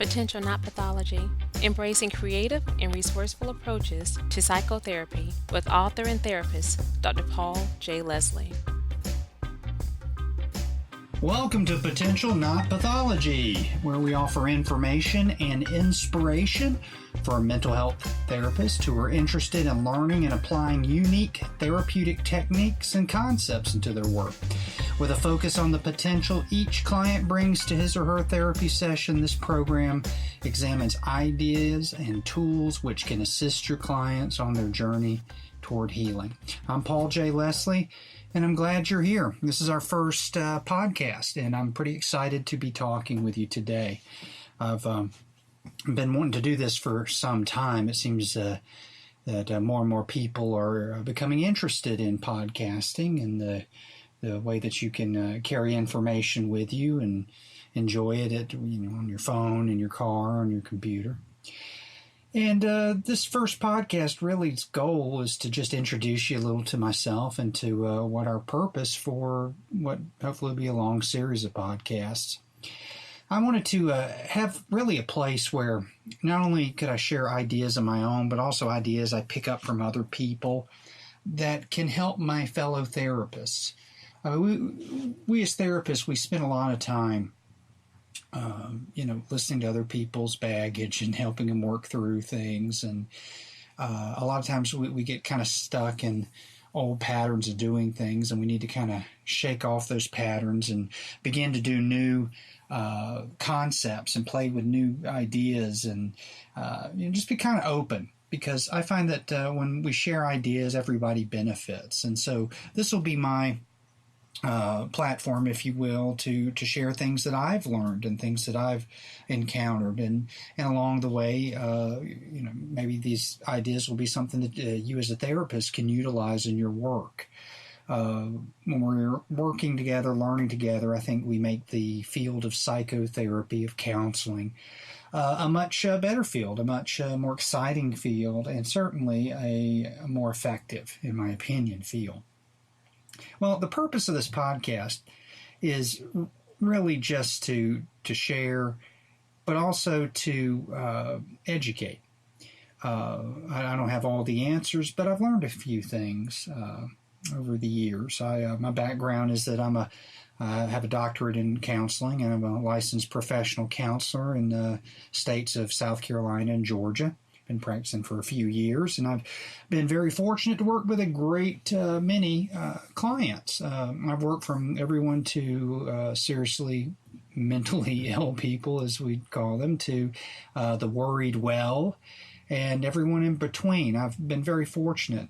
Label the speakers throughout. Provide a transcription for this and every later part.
Speaker 1: Potential Not Pathology, embracing creative and resourceful approaches to psychotherapy with author and therapist Dr. Paul J. Leslie.
Speaker 2: Welcome to Potential Not Pathology, where we offer information and inspiration for mental health therapists who are interested in learning and applying unique therapeutic techniques and concepts into their work. With a focus on the potential each client brings to his or her therapy session, this program examines ideas and tools which can assist your clients on their journey toward healing. I'm Paul J. Leslie, and I'm glad you're here. This is our first podcast, and I'm pretty excited to be talking with you today. I've been wanting to do this for some time. It seems that more and more people are becoming interested in podcasting and the way that you can carry information with you and enjoy it on your phone, in your car, on your computer. And this first podcast, really, its goal is to just introduce you a little to myself and to what our purpose for what hopefully will be a long series of podcasts. I wanted to have really a place where not only could I share ideas of my own, but also ideas I pick up from other people that can help my fellow therapists. We as therapists, we spend a lot of time listening to other people's baggage and helping them work through things. And a lot of times we get kind of stuck in old patterns of doing things, and we need to kind of shake off those patterns and begin to do new concepts and play with new ideas and just be kind of open. Because I find that when we share ideas, everybody benefits. And so this will be my platform, if you will, to share things that I've learned and things that I've encountered, and along the way, maybe these ideas will be something that you as a therapist can utilize in your work. When we're working together, learning together, I think we make the field of psychotherapy, of counseling, a much better field, a much more exciting field, and certainly a more effective, in my opinion, field. Well, the purpose of this podcast is really just to share, but also to educate. I don't have all the answers, but I've learned a few things over the years. My background is that I have a doctorate in counseling, and I'm a licensed professional counselor in the states of South Carolina and Georgia. Been practicing for a few years, and I've been very fortunate to work with a great many clients. I've worked from everyone to seriously mentally ill people, as we call them, to the worried well, and everyone in between. I've been very fortunate.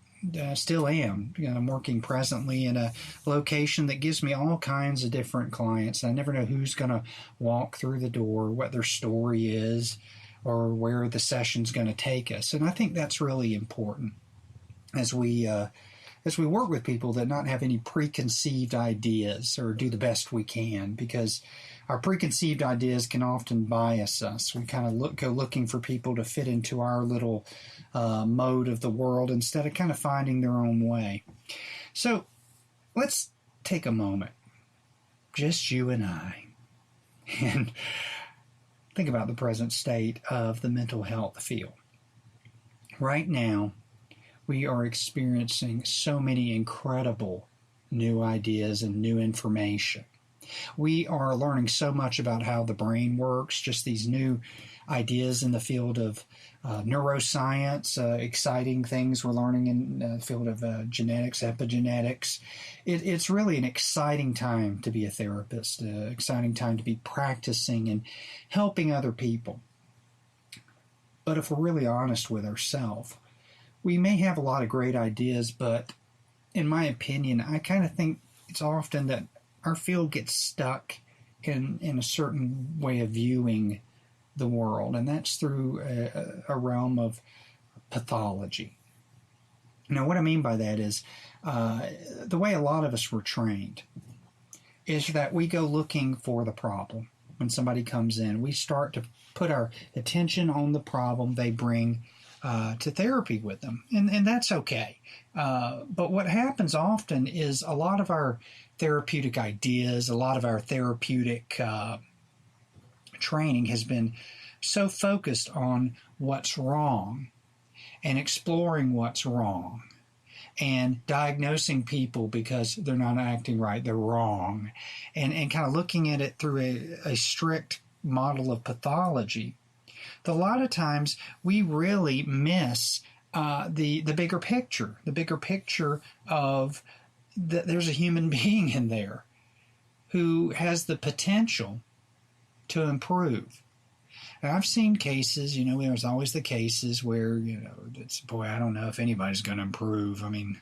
Speaker 2: Still am. I'm working presently in a location that gives me all kinds of different clients. I never know who's going to walk through the door, what their story is, or where the session's going to take us. And I think that's really important as we work with people, that not have any preconceived ideas, or do the best we can, because our preconceived ideas can often bias us. We kind of go looking for people to fit into our little mode of the world instead of kind of finding their own way. So let's take a moment, just you and I, and think about the present state of the mental health field. Right now, we are experiencing so many incredible new ideas and new information. We are learning so much about how the brain works, just these new ideas in the field of neuroscience, exciting things we're learning in the field of genetics, epigenetics. It's really an exciting time to be a therapist, exciting time to be practicing and helping other people. But if we're really honest with ourselves, we may have a lot of great ideas, but in my opinion, I kind of think it's often that our field gets stuck in a certain way of viewing the world, and that's through a realm of pathology. Now, what I mean by that is the way a lot of us were trained is that we go looking for the problem. When somebody comes in, we start to put our attention on the problem they bring to therapy with them, and that's okay. But what happens often is a lot of our therapeutic ideas, a lot of our therapeutic training has been so focused on what's wrong and exploring what's wrong and diagnosing people because they're not acting right, they're wrong, and kind of looking at it through a strict model of pathology, a lot of times we really miss the bigger picture of that there's a human being in there who has the potential to improve. And I've seen cases, there's always the cases where, it's, boy, I don't know if anybody's going to improve. I mean,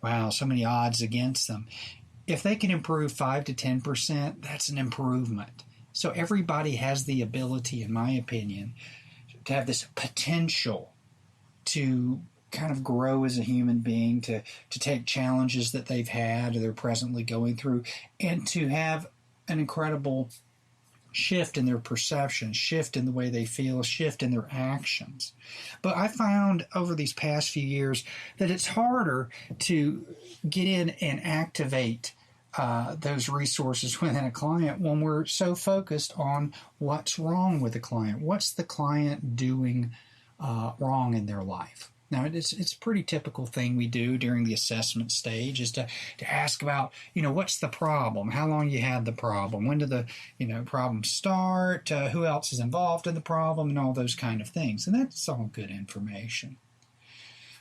Speaker 2: wow, so many odds against them. If they can improve 5 to 10%, that's an improvement. So everybody has the ability, in my opinion, to have this potential to kind of grow as a human being, to take challenges that they've had or they're presently going through, and to have an incredible shift in their perception, shift in the way they feel, shift in their actions. But I found over these past few years that it's harder to get in and activate those resources within a client when we're so focused on what's wrong with the client. What's the client doing wrong in their life? Now, it's a pretty typical thing we do during the assessment stage is to ask about, what's the problem? How long you had the problem? When did the, problem start? Who else is involved in the problem? And all those kind of things. And that's all good information.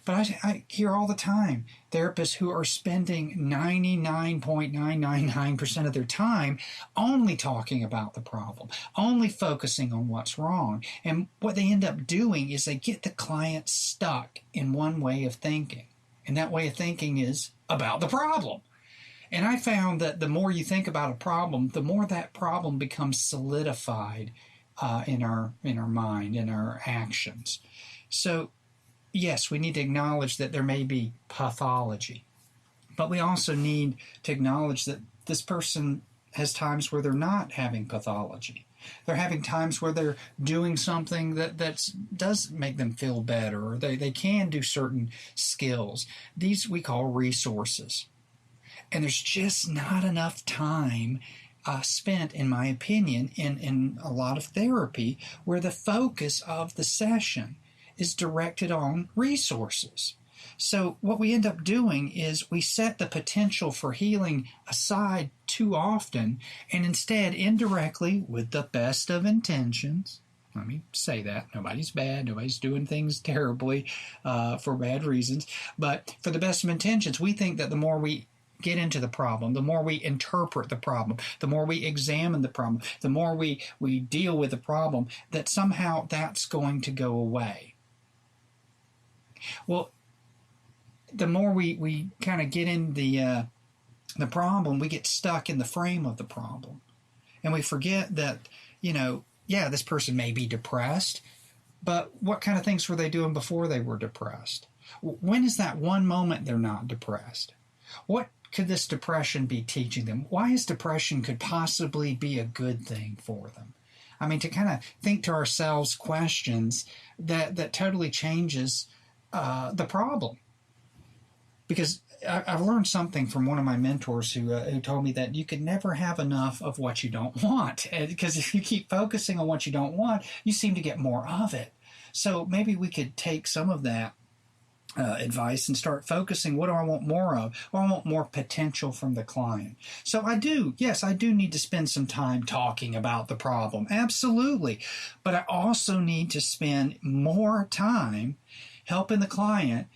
Speaker 2: But I hear all the time therapists who are spending 99.999% of their time only talking about the problem, only focusing on what's wrong. And what they end up doing is they get the client stuck in one way of thinking. And that way of thinking is about the problem. And I found that the more you think about a problem, the more that problem becomes solidified in our mind, in our actions. So yes, we need to acknowledge that there may be pathology, but we also need to acknowledge that this person has times where they're not having pathology. They're having times where they're doing something that does make them feel better, or they can do certain skills. These we call resources. And there's just not enough time spent, in my opinion, in a lot of therapy where the focus of the session is directed on resources. So what we end up doing is we set the potential for healing aside too often, and instead indirectly, with the best of intentions, let me say that, nobody's bad, nobody's doing things terribly for bad reasons, but for the best of intentions, we think that the more we get into the problem, the more we interpret the problem, the more we examine the problem, the more we deal with the problem, that somehow that's going to go away. Well, the more we kind of get in the problem, we get stuck in the frame of the problem. And we forget that, this person may be depressed, but what kind of things were they doing before they were depressed? When is that one moment they're not depressed? What could this depression be teaching them? Why is depression could possibly be a good thing for them? I mean, to kind of think to ourselves questions that totally changes the problem. Because I've learned something from one of my mentors who told me that you could never have enough of what you don't want. Because if you keep focusing on what you don't want, you seem to get more of it. So maybe we could take some of that advice and start focusing, what do I want more of? Well, I want more potential from the client. So I do need to spend some time talking about the problem. Absolutely. But I also need to spend more time helping the client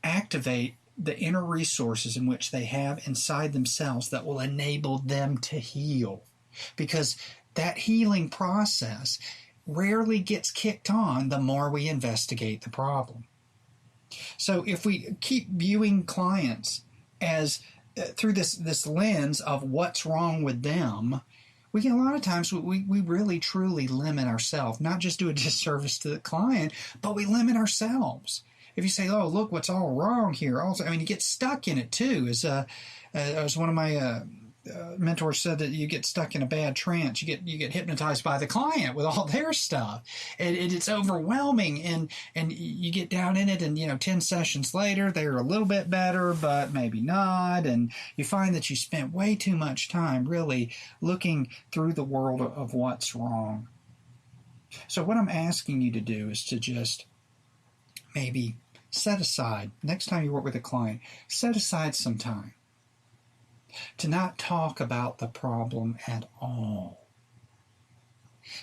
Speaker 2: activate the inner resources in which they have inside themselves that will enable them to heal. Because that healing process rarely gets kicked on the more we investigate the problem. So if we keep viewing clients as through this lens of what's wrong with them, we get a lot of times we really truly limit ourselves, not just do a disservice to the client, but we limit ourselves. If you say, oh, look what's all wrong here. Also, I mean, you get stuck in it too. As one of my mentors said, that you get stuck in a bad trance. You get hypnotized by the client with all their stuff. And it's overwhelming, and you get down in it, and 10 sessions later they're a little bit better, but maybe not. And you find that you spent way too much time really looking through the world of what's wrong. So what I'm asking you to do is to just maybe set aside, next time you work with a client, set aside some time to not talk about the problem at all.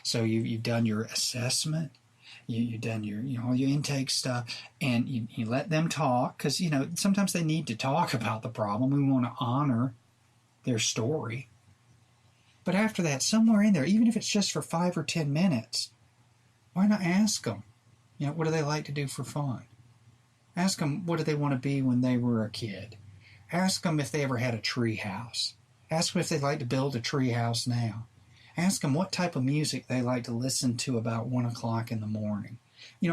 Speaker 2: So you've done your assessment, you've done your all your intake stuff, and you let them talk, because sometimes they need to talk about the problem. We want to honor their story. But after that, somewhere in there, even if it's just for 5 or 10 minutes, why not ask them, what do they like to do for fun? Ask them, what do they want to be when they were a kid? Ask them if they ever had a tree house. Ask them if they'd like to build a tree house now. Ask them what type of music they like to listen to about 1 o'clock in the morning.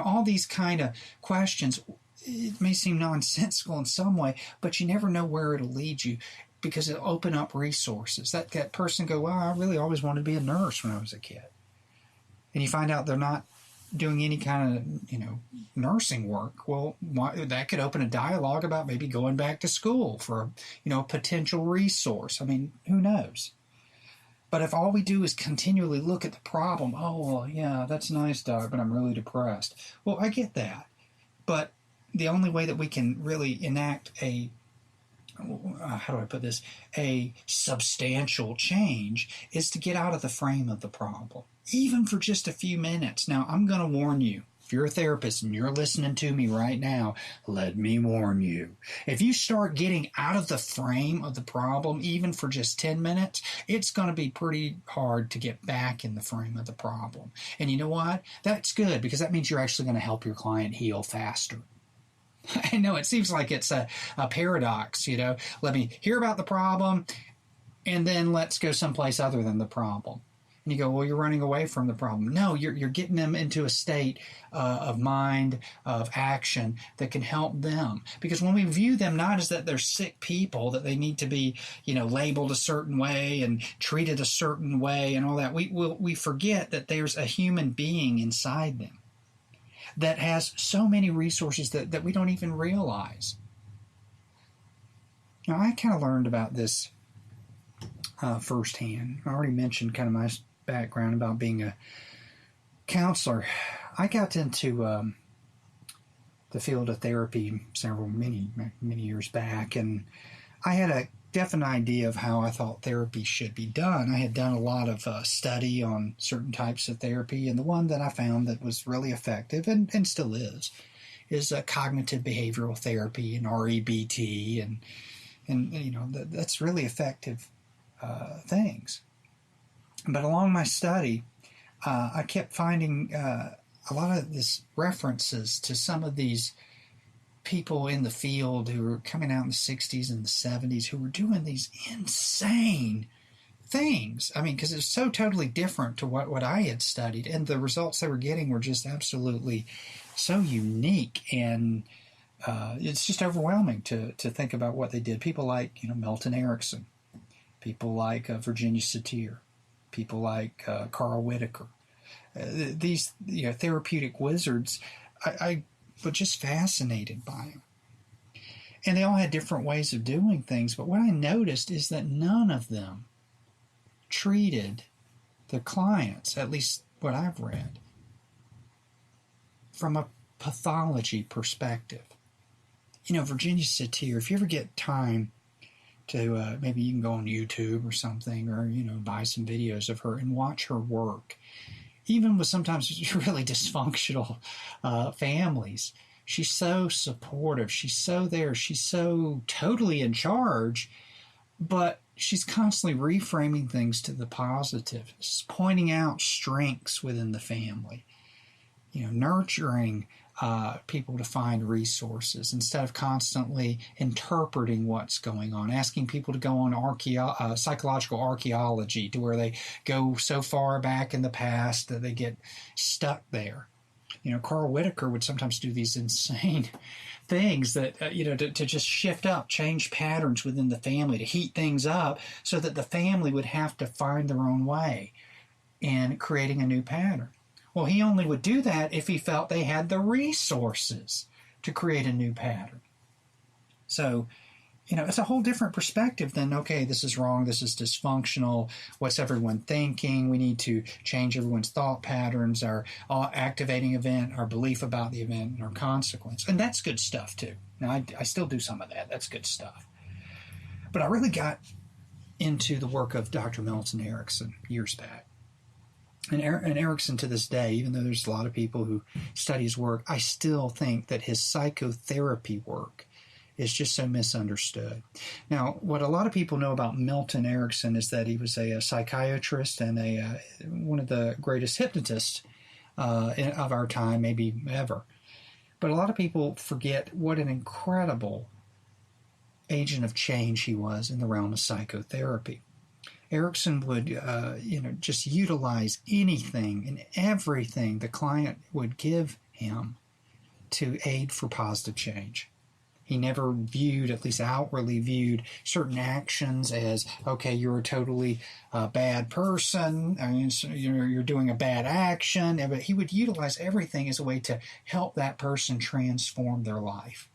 Speaker 2: All these kind of questions, it may seem nonsensical in some way, but you never know where it'll lead you, because it'll open up resources. That person go, well, I really always wanted to be a nurse when I was a kid. And you find out they're not doing any kind of, nursing work. Well, that could open a dialogue about maybe going back to school for, a potential resource. I mean, who knows? But if all we do is continually look at the problem, oh, well, yeah, that's nice, Doc, but I'm really depressed. Well, I get that. But the only way that we can really enact a substantial change is to get out of the frame of the problem, even for just a few minutes. Now, I'm going to warn you, if you're a therapist and you're listening to me right now, let me warn you. If you start getting out of the frame of the problem, even for just 10 minutes, it's going to be pretty hard to get back in the frame of the problem. And you know what? That's good, because that means you're actually going to help your client heal faster. I know it seems like it's a paradox, Let me hear about the problem, and then let's go someplace other than the problem. And you go, well, you're running away from the problem. No, you're getting them into a state of mind, of action that can help them. Because when we view them not as that they're sick people, that they need to be, labeled a certain way and treated a certain way and all that, we forget that there's a human being inside them that has so many resources that we don't even realize. Now, I kind of learned about this firsthand. I already mentioned kind of my background about being a counselor. I got into the field of therapy many years back, and I had a definite idea of how I thought therapy should be done. I had done a lot of study on certain types of therapy, and the one that I found that was really effective, and still is cognitive behavioral therapy and REBT, and that's really effective things. But along my study, I kept finding a lot of this references to some of these people in the field who were coming out in the 60s and the 70s who were doing these insane things. I mean, because it's so totally different to what I had studied, and the results they were getting were just absolutely so unique, and it's just overwhelming to think about what they did. People like Milton Erickson, people like Virginia Satir, people like Carl Whitaker. These therapeutic wizards, I was just fascinated by them. And they all had different ways of doing things, but what I noticed is that none of them treated the clients, at least what I've read, from a pathology perspective. Virginia Satir, if you ever get time to maybe you can go on YouTube or something, or buy some videos of her and watch her work. Even with sometimes really dysfunctional families, she's so supportive. She's so there. She's so totally in charge, but she's constantly reframing things to the positive. She's pointing out strengths within the family, nurturing people to find resources instead of constantly interpreting what's going on, asking people to go on psychological archaeology, to where they go so far back in the past that they get stuck there. Carl Whitaker would sometimes do these insane things that, to just shift up, change patterns within the family, to heat things up so that the family would have to find their own way in creating a new pattern. Well, he only would do that if he felt they had the resources to create a new pattern. So it's a whole different perspective than, okay, this is wrong, this is dysfunctional, what's everyone thinking, we need to change everyone's thought patterns, our activating event, our belief about the event, and our consequence. And that's good stuff too. Now, I still do some of that. That's good stuff. But I really got into the work of Dr. Milton Erickson years back. And Erickson, to this day, even though there's a lot of people who study his work, I still think that his psychotherapy work is just so misunderstood. Now, what a lot of people know about Milton Erickson is that he was a psychiatrist and one of the greatest hypnotists of our time, maybe ever. But a lot of people forget what an incredible agent of change he was in the realm of psychotherapy. Erickson would, just utilize anything and everything the client would give him to aid for positive change. He never viewed, at least outwardly viewed, certain actions as, okay, you're a totally bad person, you're doing a bad action. But he would utilize everything as a way to help that person transform their life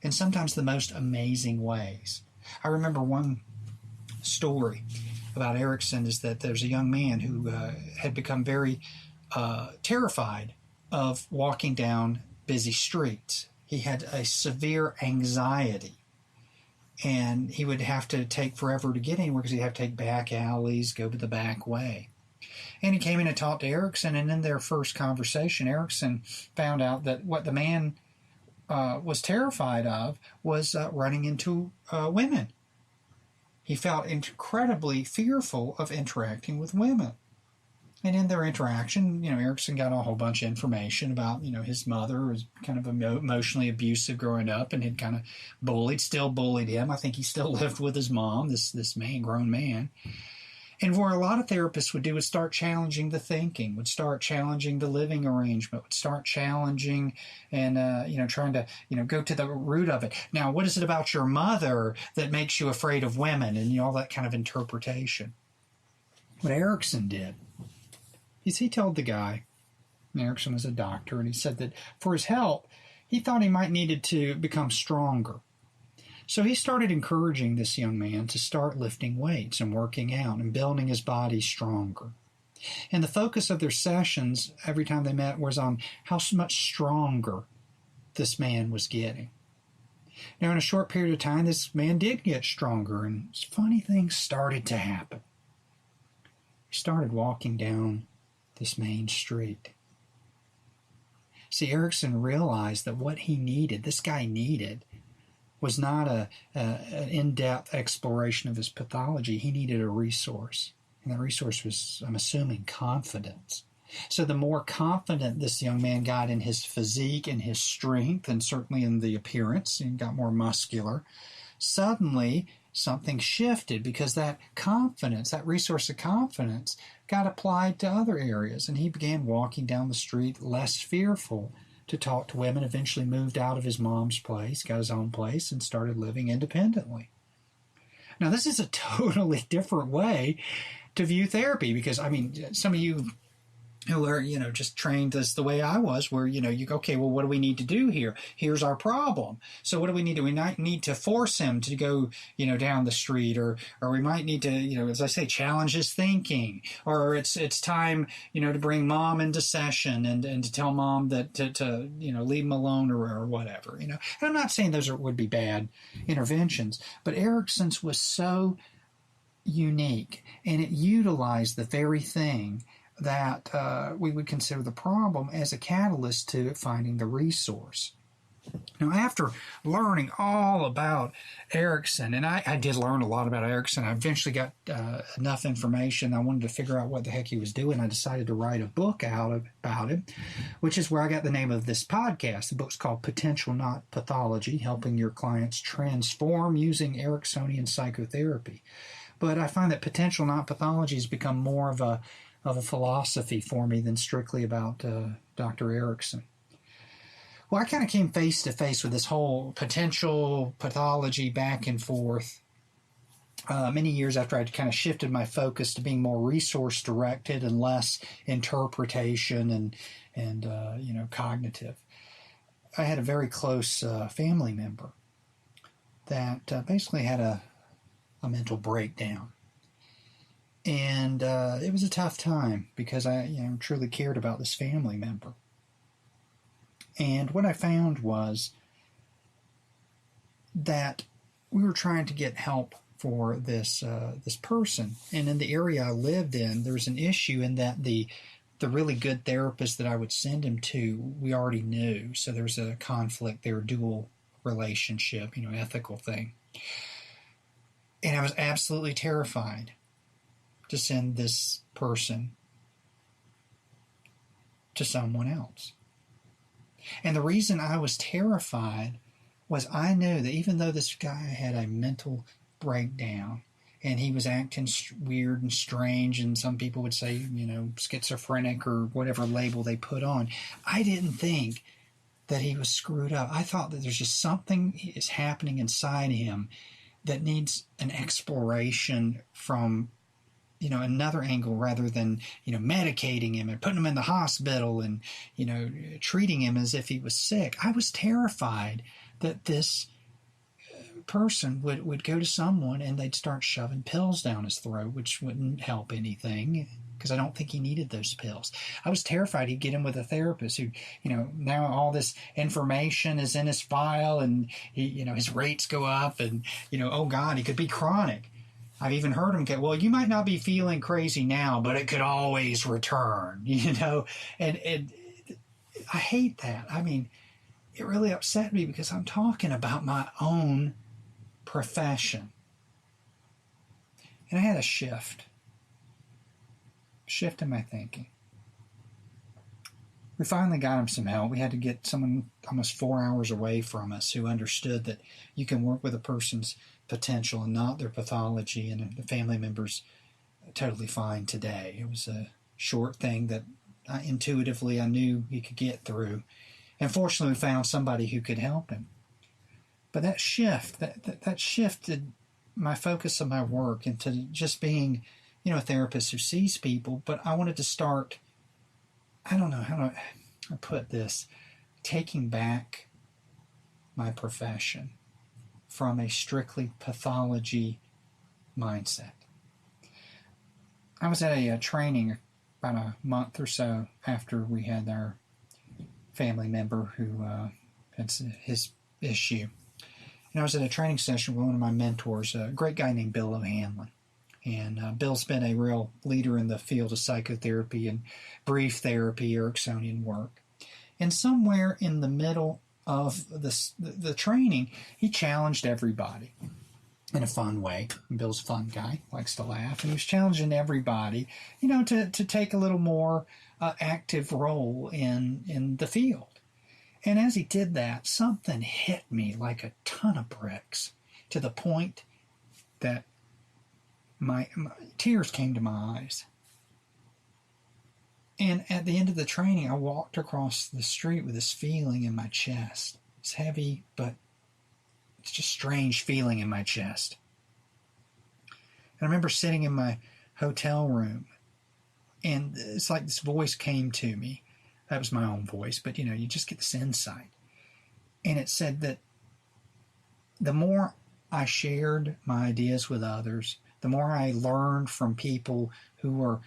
Speaker 2: in sometimes the most amazing ways. I remember one story about Erickson is that there's a young man who had become very terrified of walking down busy streets. He had a severe anxiety, and he would have to take forever to get anywhere because he'd have to take back alleys, go to the back way. And he came in and talked to Erickson, and in their first conversation, Erickson found out that what the man was terrified of was running into women. He felt incredibly fearful of interacting with women. And in their interaction, Erickson got a whole bunch of information about, his mother was kind of emotionally abusive growing up and had kind of still bullied him. I think he still lived with his mom, this man, grown man. And what a lot of therapists would do is start challenging the thinking, would start challenging the living arrangement, would start challenging and, trying to, go to the root of it. Now, what is it about your mother that makes you afraid of women and, all that kind of interpretation? What Erickson did is he told the guy, and Erickson was a doctor, and he said that for his health, he thought he might needed to become stronger. So he started encouraging this young man to start lifting weights and working out and building his body stronger. And the focus of their sessions every time they met was on how much stronger this man was getting. Now, in a short period of time, this man did get stronger, and funny things started to happen. He started walking down this main street. See, Erickson realized that what he needed, this guy needed, was not an in-depth exploration of his pathology. He needed a resource. And that resource was, I'm assuming, confidence. So the more confident this young man got in his physique and his strength, and certainly in the appearance, and got more muscular, suddenly something shifted because that confidence, that resource of confidence, got applied to other areas. And he began walking down the street less fearful to talk to women, eventually moved out of his mom's place, got his own place, and started living independently. Now, this is a totally different way to view therapy because, some of you who are, just trained as the way I was, where, you go, okay, well, what do we need to do here? Here's our problem. So what do we need to do? We might need to force him to go, down the street, or we might need to, as I say, challenge his thinking, or it's time, to bring mom into session and to tell mom that to leave him alone or whatever, And I'm not saying those would be bad interventions, but Erickson's was so unique, and it utilized the very thing that we would consider the problem as a catalyst to finding the resource. Now, after learning all about Erickson, and I did learn a lot about Erickson, I eventually got enough information. I wanted to figure out what the heck he was doing. I decided to write a book about him, which is where I got the name of this podcast. The book's called Potential, Not Pathology, Helping Your Clients Transform Using Ericksonian Psychotherapy. But I find that potential, not pathology, has become more of a philosophy for me than strictly about Dr. Erickson. Well, I kind of came face to face with this whole potential pathology back and forth many years after I'd kind of shifted my focus to being more resource directed and less interpretation and cognitive. I had a very close family member that basically had a mental breakdown. And it was a tough time because I truly cared about this family member. And what I found was that we were trying to get help for this person. And in the area I lived in, there was an issue in that the really good therapist that I would send him to, we already knew. So there was a conflict there, dual relationship, ethical thing. And I was absolutely terrified to send this person to someone else. And the reason I was terrified was I knew that even though this guy had a mental breakdown and he was acting weird and strange, and some people would say, schizophrenic or whatever label they put on, I didn't think that he was screwed up. I thought that there's just something is happening inside him that needs an exploration from another angle, rather than medicating him and putting him in the hospital and treating him as if he was sick. I was terrified that this person would go to someone and they'd start shoving pills down his throat, which wouldn't help anything, because I don't think he needed those pills. I was terrified he'd get him with a therapist who, now all this information is in his file, and he, his rates go up, and, oh God, he could be chronic. I've even heard him go, well, you might not be feeling crazy now, but it could always return, and I hate that. I mean, it really upset me because I'm talking about my own profession. And I had a shift in my thinking. We finally got him some help. We had to get someone almost 4 hours away from us who understood that you can work with a person's potential and not their pathology, and the family member's totally fine today. It was a short thing that intuitively I knew he could get through. And fortunately, we found somebody who could help him. But that shift, that shifted my focus of my work into just being, a therapist who sees people. But I wanted to start, I don't know how to put this, taking back my profession from a strictly pathology mindset. I was at a training about a month or so after we had our family member who had his issue. And I was at a training session with one of my mentors, a great guy named Bill O'Hanlon. And Bill's been a real leader in the field of psychotherapy and brief therapy, Ericksonian work. And somewhere in the middle of the training, he challenged everybody in a fun way. Bill's a fun guy, likes to laugh, and he was challenging everybody, to take a little more active role in the field. And as he did that, something hit me like a ton of bricks, to the point that my tears came to my eyes. And at the end of the training, I walked across the street with this feeling in my chest. It's heavy, but it's just a strange feeling in my chest. And I remember sitting in my hotel room, and it's like this voice came to me. That was my own voice, but you just get this insight. And it said that the more I shared my ideas with others, the more I learned from people who were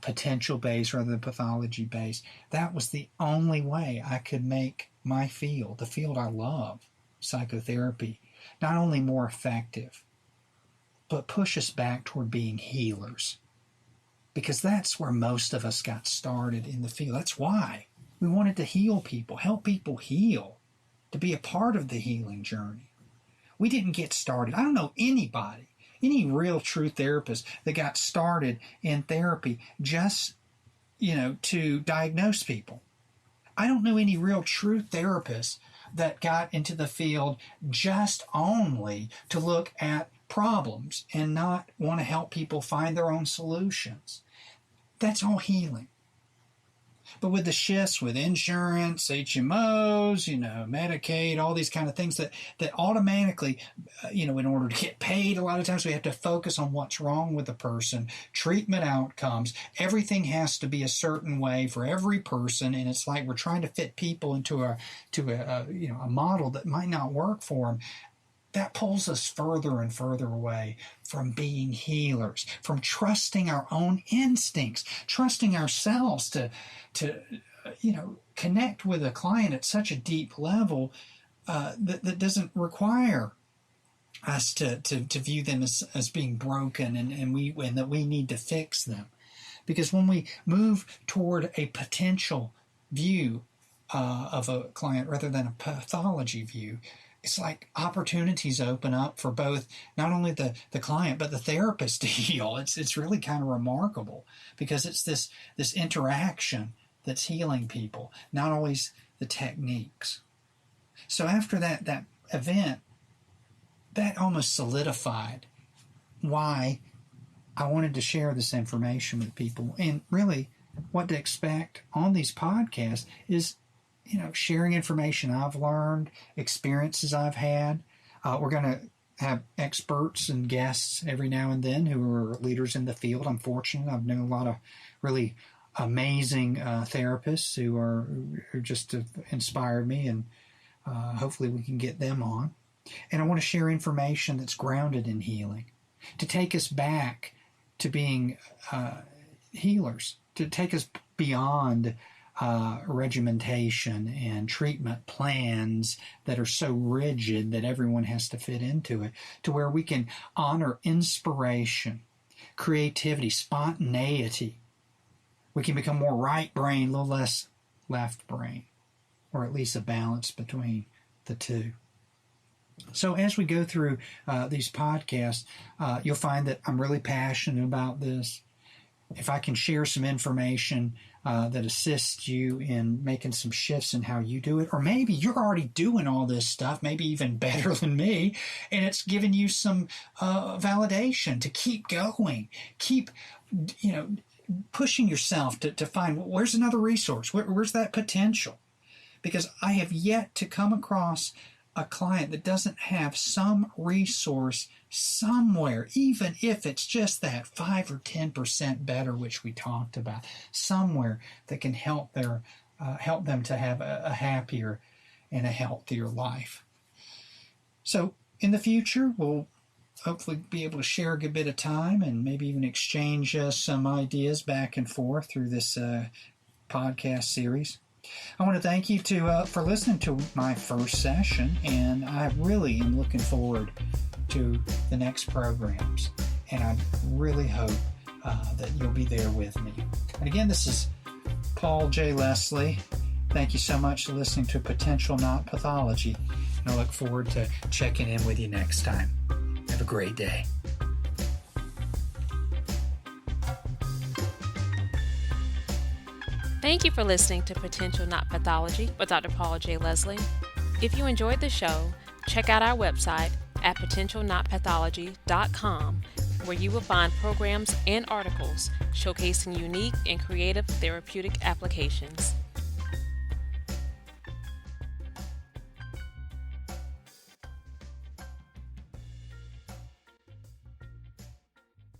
Speaker 2: potential-based rather than pathology-based, that was the only way I could make my field, the field I love, psychotherapy, not only more effective, but push us back toward being healers. Because that's where most of us got started in the field. That's why we wanted to heal people, help people heal, to be a part of the healing journey. We didn't get started. I don't know anybody, any real true therapist that got started in therapy just, to diagnose people. I don't know any real true therapist that got into the field just only to look at problems and not want to help people find their own solutions. That's all healing. But with the shifts with insurance, HMOs, Medicaid, all these kind of things that automatically, in order to get paid, a lot of times we have to focus on what's wrong with the person, treatment outcomes. Everything has to be a certain way for every person, and it's like we're trying to fit people into a model that might not work for them. that pulls us further and further away from being healers, from trusting our own instincts, trusting ourselves to connect with a client at such a deep level that doesn't require us to view them as being broken and that we need to fix them. Because when we move toward a potential view of a client rather than a pathology view, it's like opportunities open up for both not only the client but the therapist to heal. It's really kind of remarkable because it's this interaction that's healing people, not always the techniques. So after that event, that almost solidified why I wanted to share this information with people. And really what to expect on these podcasts is, sharing information I've learned, experiences I've had. We're going to have experts and guests every now and then who are leaders in the field. I'm fortunate. I've known a lot of really amazing therapists who just have inspired me, and hopefully we can get them on. And I want to share information that's grounded in healing, to take us back to being healers, to take us beyond regimentation and treatment plans that are so rigid that everyone has to fit into it, to where we can honor inspiration, creativity, spontaneity. We can become more right brain, a little less left brain, or at least a balance between the two. So as we go through these podcasts, you'll find that I'm really passionate about this. If I can share some information that assists you in making some shifts in how you do it, or maybe you're already doing all this stuff, maybe even better than me, and it's giving you some validation to keep going, keep, pushing yourself to find, where's another resource? Where's that potential? Because I have yet to come across a client that doesn't have some resource somewhere, even if it's just that 5 or 10% better, which we talked about, somewhere that can help them to have a happier and a healthier life. So in the future, we'll hopefully be able to share a good bit of time and maybe even exchange some ideas back and forth through this podcast series. I want to thank you for listening to my first session, and I really am looking forward to the next programs, and I really hope that you'll be there with me. And again, this is Paul J. Leslie. Thank you so much for listening to Potential Not Pathology, and I look forward to checking in with you next time. Have a great day.
Speaker 1: Thank you for listening to Potential Not Pathology with Dr. Paul J. Leslie. If you enjoyed the show, check out our website at potentialnotpathology.com, where you will find programs and articles showcasing unique and creative therapeutic applications.